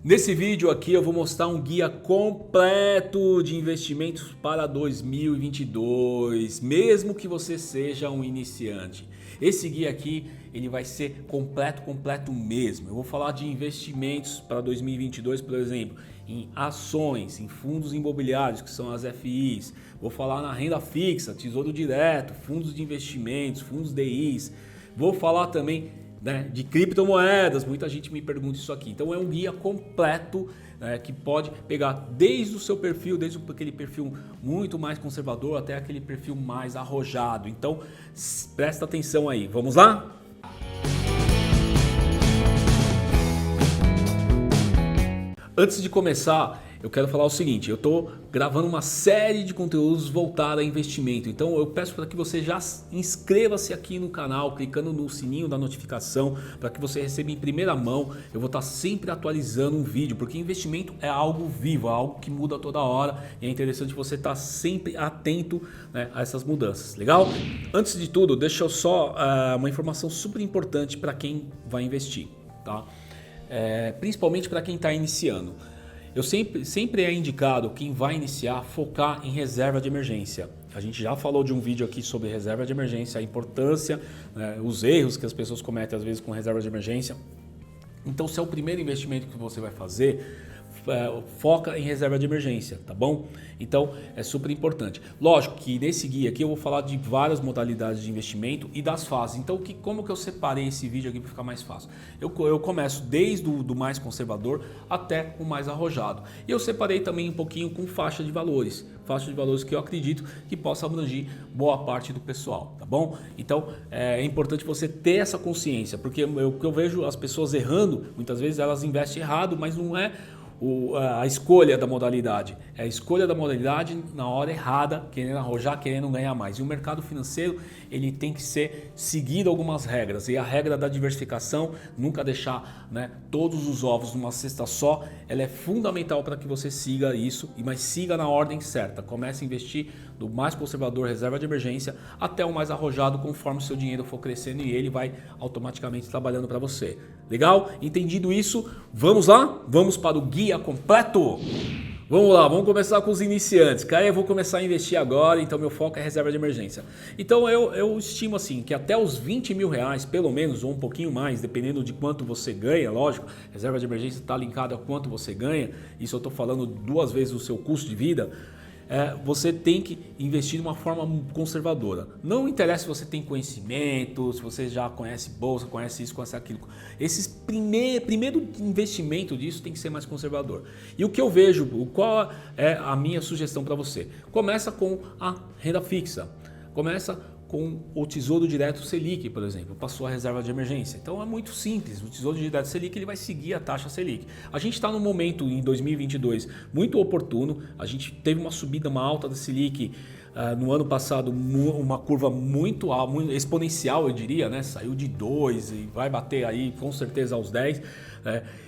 Nesse vídeo aqui eu vou mostrar um guia completo de investimentos para 2022, mesmo que você seja um iniciante. Esse guia aqui ele vai ser completo mesmo. Eu vou falar de investimentos para 2022, por exemplo, em ações, em fundos imobiliários, que são as FIs. Vou falar na renda fixa, tesouro direto, fundos de investimentos, fundos DIs. Vou falar também de criptomoedas, muita gente me pergunta isso aqui. Então é um guia completo que pode pegar desde o seu perfil, desde aquele perfil muito mais conservador até aquele perfil mais arrojado. Então presta atenção aí, vamos lá? Antes de começar, eu quero falar o seguinte, eu estou gravando uma série de conteúdos voltados a investimento, então eu peço para que você já inscreva-se aqui no canal, clicando no sininho da notificação, para que você receba em primeira mão. Eu vou estar sempre atualizando um vídeo, porque investimento é algo vivo, é algo que muda toda hora e é interessante você estar sempre atento a essas mudanças, legal? Antes de tudo, deixa eu só uma informação super importante para quem vai investir, tá? Principalmente para quem está iniciando. Eu sempre é indicado quem vai iniciar focar em reserva de emergência. A gente já falou de um vídeo aqui sobre reserva de emergência, a importância, os erros que as pessoas cometem às vezes com reserva de emergência. Então, se é o primeiro investimento que você vai fazer, foca em reserva de emergência, tá bom? Então é super importante. Lógico que nesse guia aqui eu vou falar de várias modalidades de investimento e das fases. Então como que eu separei esse vídeo aqui para ficar mais fácil? Eu começo desde o do mais conservador até o mais arrojado. E eu separei também um pouquinho com faixa de valores que eu acredito que possa abranger boa parte do pessoal, tá bom? Então é importante você ter essa consciência, porque o que eu vejo as pessoas errando, muitas vezes elas investem errado, mas não é a escolha da modalidade, é a escolha da modalidade na hora errada, querendo arrojar, querendo ganhar mais. E o mercado financeiro ele tem que ser seguido algumas regras, e a regra da diversificação, nunca deixar todos os ovos numa cesta só, ela é fundamental para que você siga isso, mas siga na ordem certa. Comece a investir do mais conservador, reserva de emergência, até o mais arrojado, conforme o seu dinheiro for crescendo e ele vai automaticamente trabalhando para você. Legal? Entendido isso? Vamos lá? Vamos para o guia completo? Vamos lá, vamos começar com os iniciantes. Cara, eu vou começar a investir agora, então meu foco é reserva de emergência. Então eu estimo assim que até os 20 mil reais, pelo menos, ou um pouquinho mais, dependendo de quanto você ganha, lógico, reserva de emergência está linkada a quanto você ganha, isso eu estou falando 2 vezes o seu custo de vida. Você tem que investir de uma forma conservadora. Não interessa se você tem conhecimento, se você já conhece bolsa, conhece isso, conhece aquilo. Esse primeiro investimento disso tem que ser mais conservador. E o que eu vejo, qual é a minha sugestão para você? Começa com a renda fixa. Começa com o Tesouro Direto Selic, por exemplo, passou a reserva de emergência. Então é muito simples, o Tesouro Direto Selic ele vai seguir a taxa Selic. A gente está num momento em 2022 muito oportuno, a gente teve uma subida, uma alta da Selic no ano passado, uma curva muito alta, muito exponencial eu diria, saiu de 2 e vai bater aí com certeza aos 10,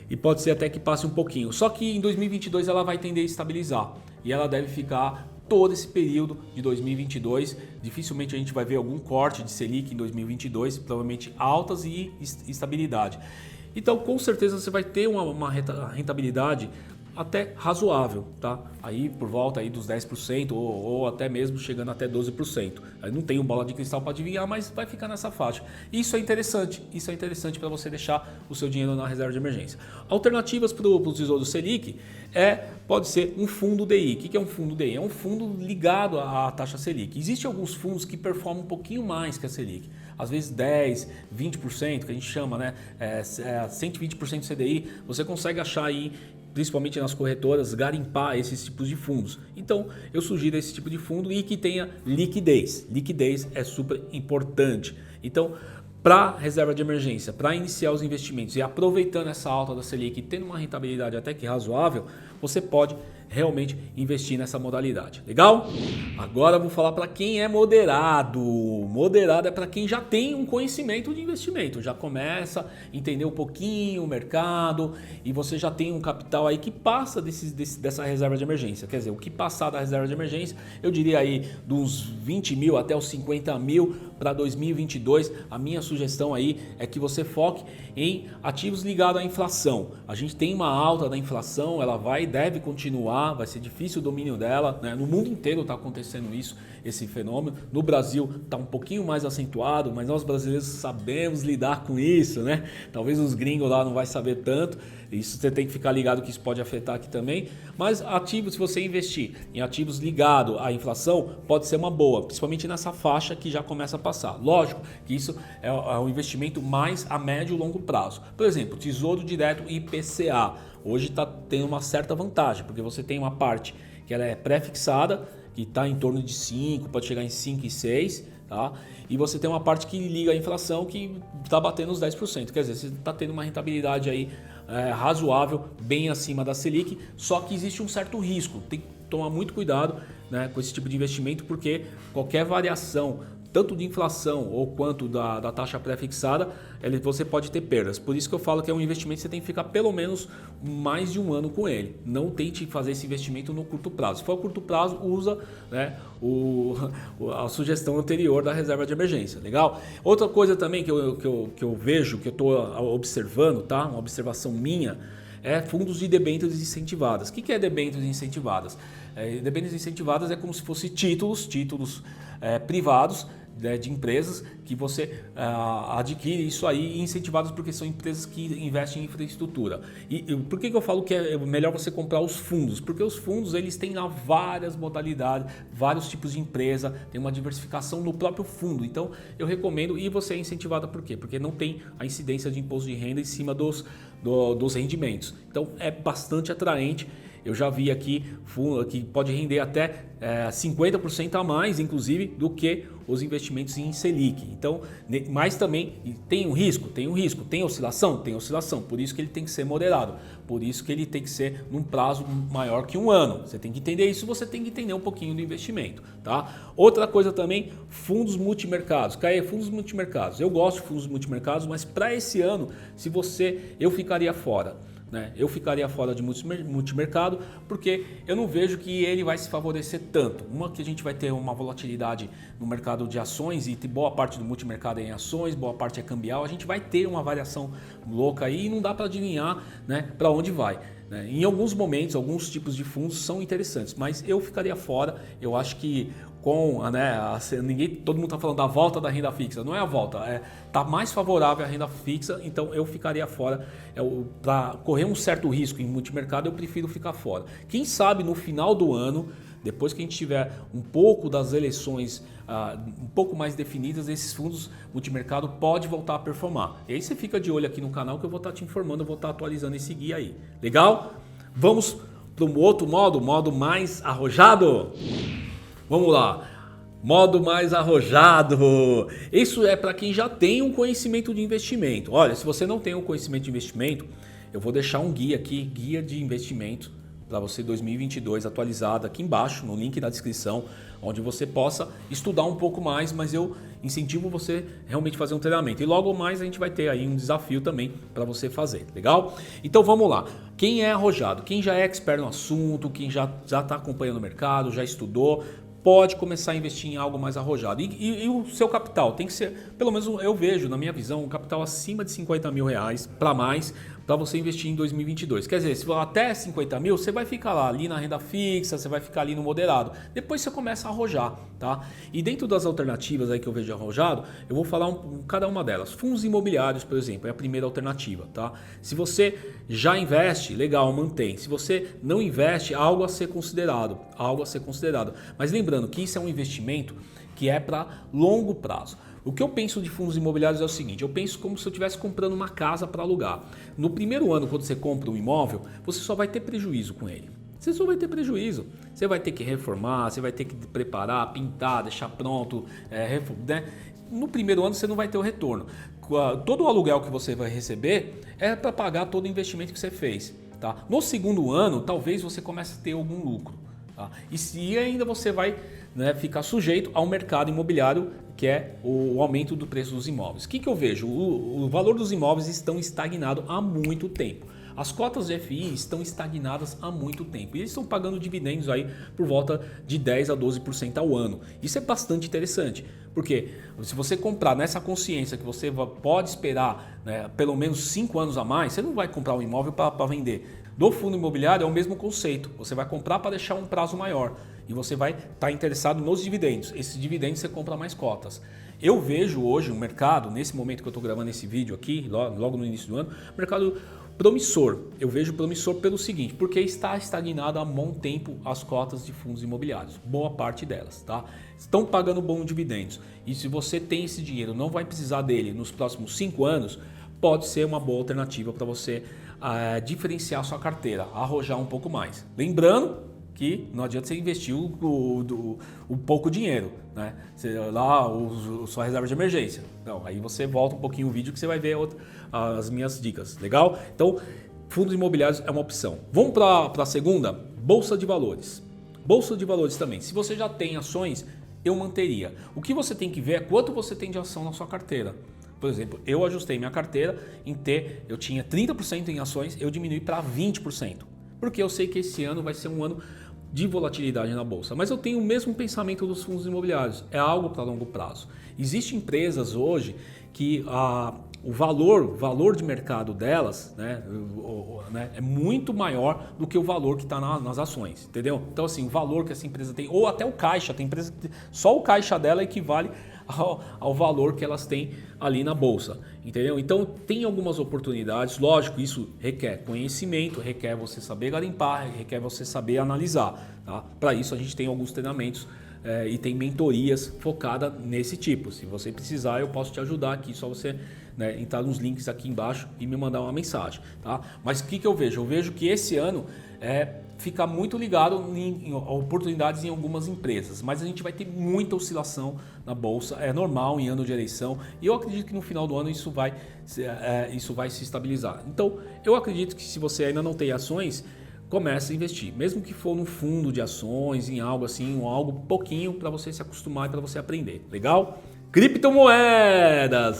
e pode ser até que passe um pouquinho. Só que em 2022 ela vai tender a estabilizar e ela deve ficar todo esse período de 2022, dificilmente a gente vai ver algum corte de Selic em 2022, provavelmente altas e estabilidade. Então, com certeza você vai ter uma rentabilidade até razoável, tá? Aí por volta aí dos 10% ou até mesmo chegando até 12%. Aí não tenho bola de cristal para adivinhar, mas vai ficar nessa faixa. Isso é interessante para você deixar o seu dinheiro na reserva de emergência. Alternativas para o Tesouro Selic pode ser um fundo DI. O que é um fundo DI? É um fundo ligado à taxa Selic. Existem alguns fundos que performam um pouquinho mais que a Selic. Às vezes 10, 20%, que a gente chama, 120% CDI, você consegue achar aí, principalmente nas corretoras, garimpar esses tipos de fundos. Então, eu sugiro esse tipo de fundo e que tenha liquidez. Liquidez é super importante. Então, para reserva de emergência, para iniciar os investimentos e aproveitando essa alta da Selic e tendo uma rentabilidade até que razoável, você pode realmente investir nessa modalidade. Legal? Agora eu vou falar para quem é moderado. Moderado é para quem já tem um conhecimento de investimento, já começa a entender um pouquinho o mercado e você já tem um capital aí que passa dessa reserva de emergência. Quer dizer, o que passar da reserva de emergência, eu diria aí de uns 20 mil até os 50 mil para 2022. A minha sugestão aí é que você foque em ativos ligados à inflação. A gente tem uma alta da inflação, ela deve continuar, vai ser difícil o domínio dela, né? No mundo inteiro está acontecendo isso, esse fenômeno. No Brasil está um pouquinho mais acentuado, mas nós brasileiros sabemos lidar com isso, né? Talvez os gringos lá não vai saber tanto. Isso você tem que ficar ligado que isso pode afetar aqui também. Mas ativos, se você investir em ativos ligados à inflação, pode ser uma boa, principalmente nessa faixa que já começa a passar. Lógico que isso é um investimento mais a médio e longo prazo. Por exemplo, Tesouro Direto IPCA. Hoje está tendo uma certa vantagem, porque você tem uma parte que ela é pré-fixada, que está em torno de 5, pode chegar em 5 e 6, tá? E você tem uma parte que liga à inflação que está batendo os 10%. Quer dizer, você está tendo uma rentabilidade aí razoável, bem acima da Selic, só que existe um certo risco. Tem que tomar muito cuidado, né, com esse tipo de investimento, porque qualquer variação, tanto de inflação ou quanto da taxa pré-fixada, você pode ter perdas. Por isso que eu falo que é um investimento que você tem que ficar pelo menos mais de um ano com ele. Não tente fazer esse investimento no curto prazo. Se for curto prazo, usa, né, a sugestão anterior da reserva de emergência. Legal? Outra coisa também que eu vejo, que eu estou observando, tá? Uma observação minha, é fundos de debêntures incentivadas. O que é debêntures incentivadas? Debêntures incentivadas é como se fossem títulos privados, né, de empresas que você adquire isso aí, incentivados porque são empresas que investem em infraestrutura. E por que eu falo que é melhor você comprar os fundos? Porque os fundos eles têm lá várias modalidades, vários tipos de empresa, tem uma diversificação no próprio fundo. Então eu recomendo, e você é incentivado por quê? Porque não tem a incidência de imposto de renda em cima dos rendimentos. Então é bastante atraente. Eu já vi aqui fundo que pode render até 50% a mais, inclusive, do que os investimentos em Selic. Então, mas também tem um risco, tem oscilação, por isso que ele tem que ser moderado, por isso que ele tem que ser num prazo maior que um ano. Você tem que entender isso, você tem que entender um pouquinho do investimento, tá? Outra coisa também, fundos multimercados. Fundos multimercados. Eu gosto de fundos multimercados, mas para esse ano, eu ficaria fora. Eu ficaria fora de multimercado porque eu não vejo que ele vai se favorecer tanto. Uma que a gente vai ter uma volatilidade no mercado de ações e boa parte do multimercado é em ações, boa parte é cambial. A gente vai ter uma variação louca aí e não dá para adivinhar, né, para onde vai. Em alguns momentos, alguns tipos de fundos são interessantes, mas eu ficaria fora. Eu acho que todo mundo está falando da volta da renda fixa, não é a volta, tá mais favorável à renda fixa, então eu ficaria fora. Para correr um certo risco em multimercado, eu prefiro ficar fora. Quem sabe no final do ano, depois que a gente tiver um pouco das eleições um pouco mais definidas, esses fundos multimercado pode voltar a performar. E aí você fica de olho aqui no canal que eu vou estar te informando, eu vou estar atualizando esse guia aí. Legal? Vamos para um outro modo mais arrojado? Vamos lá, modo mais arrojado. Isso é para quem já tem um conhecimento de investimento. Olha, se você não tem um conhecimento de investimento, eu vou deixar um guia aqui, guia de investimento para você 2022 atualizado aqui embaixo, no link da descrição, onde você possa estudar um pouco mais, mas eu incentivo você realmente fazer um treinamento. E logo mais a gente vai ter aí um desafio também para você fazer, legal? Então vamos lá. Quem é arrojado? Quem já é expert no assunto, quem já está acompanhando o mercado, já estudou, pode começar a investir em algo mais arrojado. E o seu capital tem que ser, pelo menos eu vejo, na minha visão, um capital acima de 50 mil reais para mais, para você investir em 2022. Quer dizer, se for até 50 mil, você vai ficar lá ali na renda fixa, você vai ficar ali no moderado. Depois você começa a arrojar, tá? E dentro das alternativas aí que eu vejo de arrojado, eu vou falar cada uma delas. Fundos imobiliários, por exemplo, é a primeira alternativa, tá? Se você já investe, legal, mantém. Se você não investe, algo a ser considerado, Mas lembrando que isso é um investimento que é para longo prazo. O que eu penso de fundos imobiliários é o seguinte, eu penso como se eu estivesse comprando uma casa para alugar. No primeiro ano, quando você compra um imóvel, você só vai ter prejuízo com ele. Você só vai ter prejuízo. Você vai ter que reformar, você vai ter que preparar, pintar, deixar pronto, né? No primeiro ano você não vai ter o retorno. Todo o aluguel que você vai receber é para pagar todo o investimento que você fez. tá? No segundo ano, talvez você comece a ter algum lucro, tá? E se ainda você vai, né, ficar sujeito ao mercado imobiliário, que é o aumento do preço dos imóveis. O que eu vejo? O valor dos imóveis estão estagnado há muito tempo. As cotas de FI estão estagnadas há muito tempo e eles estão pagando dividendos aí por volta de 10 a 12% ao ano. Isso é bastante interessante, porque se você comprar nessa consciência que você pode esperar, né, pelo menos 5 anos a mais, você não vai comprar um imóvel para vender. Do fundo imobiliário é o mesmo conceito, você vai comprar para deixar um prazo maior e você vai estar interessado nos dividendos. Esses dividendos você compra mais cotas. Eu vejo hoje o mercado, nesse momento que eu estou gravando esse vídeo aqui, logo no início do ano, mercado promissor. Eu vejo promissor pelo seguinte, porque está estagnado há bom tempo as cotas de fundos imobiliários, boa parte delas, tá? Estão pagando bons dividendos e se você tem esse dinheiro, não vai precisar dele nos próximos 5 anos, pode ser uma boa alternativa para você diferenciar sua carteira, arrojar um pouco mais. Lembrando que não adianta você investir o pouco dinheiro, né? Sua reserva de emergência. Não, aí você volta um pouquinho o vídeo que você vai ver as minhas dicas, legal? Então, fundos imobiliários é uma opção. Vamos para a segunda, Bolsa de Valores. Bolsa de Valores também. Se você já tem ações, eu manteria. O que você tem que ver é quanto você tem de ação na sua carteira. Por exemplo, eu ajustei minha carteira eu tinha 30% em ações, eu diminui para 20%. Porque eu sei que esse ano vai ser um ano de volatilidade na bolsa, mas eu tenho o mesmo pensamento dos fundos imobiliários, é algo para longo prazo. Existem empresas hoje que o valor de mercado delas, né, é muito maior do que o valor que está nas ações, entendeu? Então assim, o valor que essa empresa tem, ou até o caixa, tem empresa que só o caixa dela equivale ao valor que elas têm ali na bolsa, entendeu? Então tem algumas oportunidades, lógico, isso requer conhecimento, requer você saber garimpar, requer você saber analisar, tá? Para isso a gente tem alguns treinamentos e tem mentorias focadas nesse tipo. Se você precisar, eu posso te ajudar aqui, só você, né, entrar nos links aqui embaixo e me mandar uma mensagem, tá? Mas o que eu vejo? Eu vejo que esse ano fica muito ligado em oportunidades em algumas empresas, mas a gente vai ter muita oscilação na bolsa, é normal em ano de eleição e eu acredito que no final do ano isso vai se estabilizar. Então eu acredito que se você ainda não tem ações, comece a investir, mesmo que for num fundo de ações, em algo assim, algo pouquinho para você se acostumar e para você aprender, legal? Criptomoedas,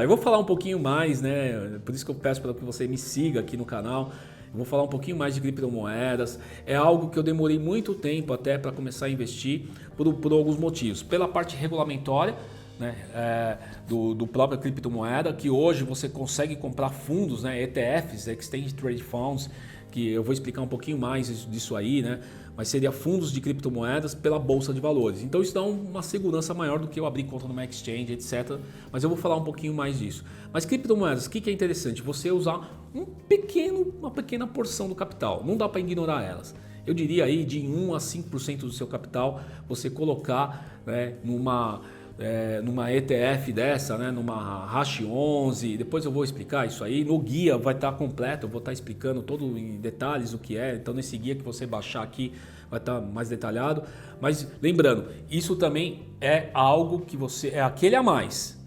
eu vou falar um pouquinho mais, né? Por isso que eu peço para que você me siga aqui no canal. Eu vou falar um pouquinho mais de criptomoedas. É algo que eu demorei muito tempo até para começar a investir por alguns motivos. Pela parte regulamentória, né, do próprio criptomoeda, que hoje você consegue comprar fundos, né, ETFs, Exchange Trade Funds, que eu vou explicar um pouquinho mais disso aí, né? Mas seria fundos de criptomoedas pela Bolsa de Valores. Então isso dá uma segurança maior do que eu abrir conta numa exchange, etc. Mas eu vou falar um pouquinho mais disso. Mas criptomoedas, o que é interessante? Você usar uma pequena porção do capital. Não dá para ignorar elas. Eu diria aí de 1 a 5% do seu capital você colocar, né, numa ETF dessa, né, numa Hash 11, depois eu vou explicar isso aí, no guia vai estar completo, eu vou estar explicando todo em detalhes o que é, então nesse guia que você baixar aqui vai estar mais detalhado, mas lembrando, isso também é algo que é aquele a mais,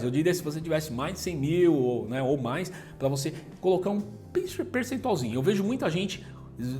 eu diria se você tivesse mais de 100 mil ou mais, para você colocar um percentualzinho. Eu vejo muita gente,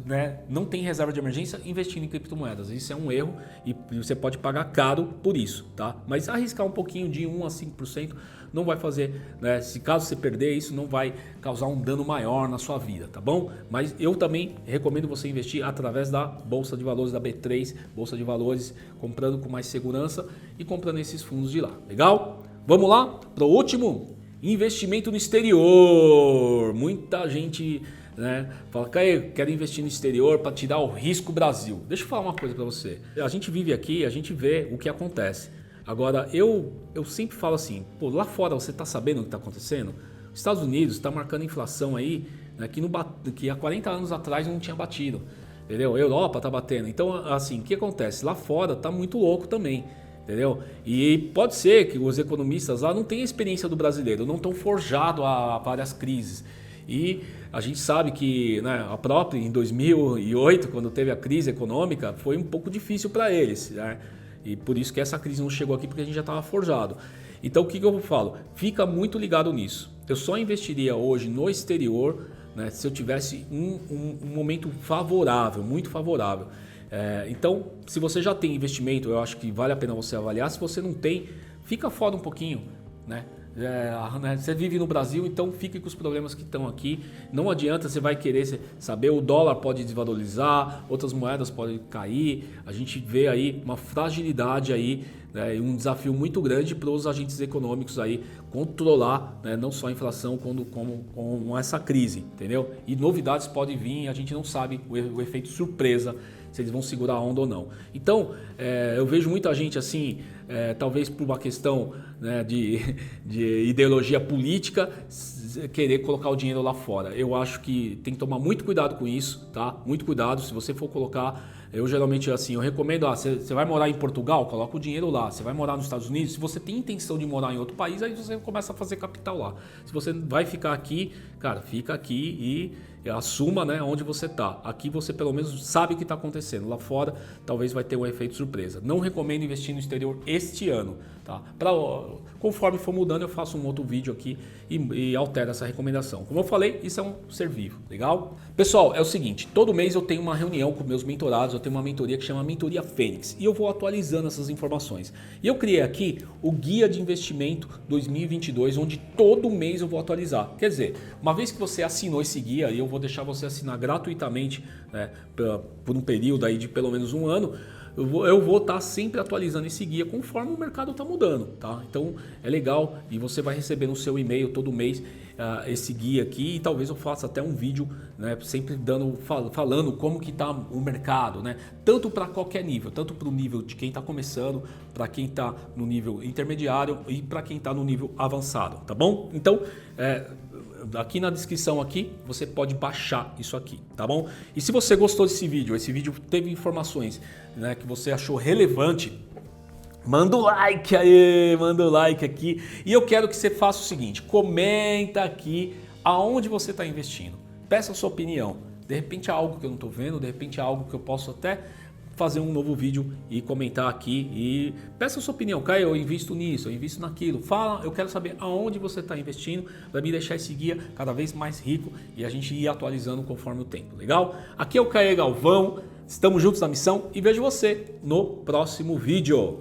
né, não tem reserva de emergência investindo em criptomoedas. Isso é um erro e você pode pagar caro por isso, tá? Mas arriscar um pouquinho de 1 a 5% não vai fazer, né? Se caso você perder, isso não vai causar um dano maior na sua vida, tá bom? Mas eu também recomendo você investir através da Bolsa de Valores da B3, Bolsa de Valores, comprando com mais segurança e comprando esses fundos de lá, legal? Vamos lá para o último, investimento no exterior. Muita gente, né, fala, Caio, quero investir no exterior para tirar o risco Brasil. Deixa eu falar uma coisa para você. A gente vive aqui, a gente vê o que acontece. Agora, eu sempre falo assim, pô, lá fora você está sabendo o que está acontecendo? Os Estados Unidos está marcando inflação aí, né, que há 40 anos atrás não tinha batido. Entendeu? A Europa está batendo. Então, assim, o que acontece? Lá fora está muito louco também. Entendeu? E pode ser que os economistas lá não tenham a experiência do brasileiro, não estão forjados a várias crises. E a gente sabe que, né, a própria em 2008, quando teve a crise econômica, foi um pouco difícil para eles, né? E por isso que essa crise não chegou aqui, porque a gente já estava forjado. Então o que eu falo? Fica muito ligado nisso. Eu só investiria hoje no exterior né, se eu tivesse um momento favorável, muito favorável. Então, se você já tem investimento, eu acho que vale a pena você avaliar. Se você não tem, fica fora um pouquinho, né? Você vive no Brasil, então fique com os problemas que estão aqui. Não adianta, você vai querer saber, o dólar pode desvalorizar, outras moedas podem cair. A gente vê aí uma fragilidade aí, né, um desafio muito grande para os agentes econômicos aí controlar, né, não só a inflação com essa crise, entendeu? E novidades podem vir, a gente não sabe o efeito surpresa, se eles vão segurar a onda ou não. Então, eu vejo muita gente assim, talvez por uma questão, né, de ideologia política, querer colocar o dinheiro lá fora. Eu acho que tem que tomar muito cuidado com isso, tá? Muito cuidado. Se você for colocar, eu geralmente assim, eu recomendo, você vai morar em Portugal, coloca o dinheiro lá. Você vai morar nos Estados Unidos, se você tem intenção de morar em outro país, aí você começa a fazer capital lá. Se você vai ficar aqui, cara, fica aqui e assuma, né, onde você está. Aqui você pelo menos sabe o que está acontecendo. Lá fora talvez vai ter um efeito surpresa. Não recomendo investir no exterior este ano, tá? Conforme for mudando, eu faço um outro vídeo aqui e altero essa recomendação. Como eu falei, isso é um ser vivo, legal? Pessoal, é o seguinte, todo mês eu tenho uma reunião com meus mentorados, eu tenho uma mentoria que chama Mentoria Fênix e eu vou atualizando essas informações. E eu criei aqui o Guia de Investimento 2022, onde todo mês eu vou atualizar. Quer dizer, uma vez que você assinou esse guia, e eu vou deixar você assinar gratuitamente, né, por um período aí de pelo menos um ano, eu vou estar sempre atualizando esse guia conforme o mercado está mudando, tá? Então é legal e você vai receber no seu e-mail todo mês esse guia aqui e talvez eu faça até um vídeo, né, sempre falando como que está o mercado, né? Tanto para qualquer nível, tanto para o nível de quem está começando, para quem está no nível intermediário e para quem está no nível avançado, tá bom? Então aqui na descrição aqui você pode baixar isso aqui, tá bom? E se você gostou desse vídeo, esse vídeo teve informações, né, que você achou relevante, manda o like aí, manda o like aqui. E eu quero que você faça o seguinte, comenta aqui aonde você está investindo. Peça a sua opinião. De repente é algo que eu não estou vendo, de repente é algo que eu posso até fazer um novo vídeo e comentar aqui e peça a sua opinião. Caio, eu invisto nisso, eu invisto naquilo. Fala, eu quero saber aonde você está investindo para me deixar esse guia cada vez mais rico e a gente ir atualizando conforme o tempo, legal? Aqui é o Caio Galvão, estamos juntos na missão e vejo você no próximo vídeo.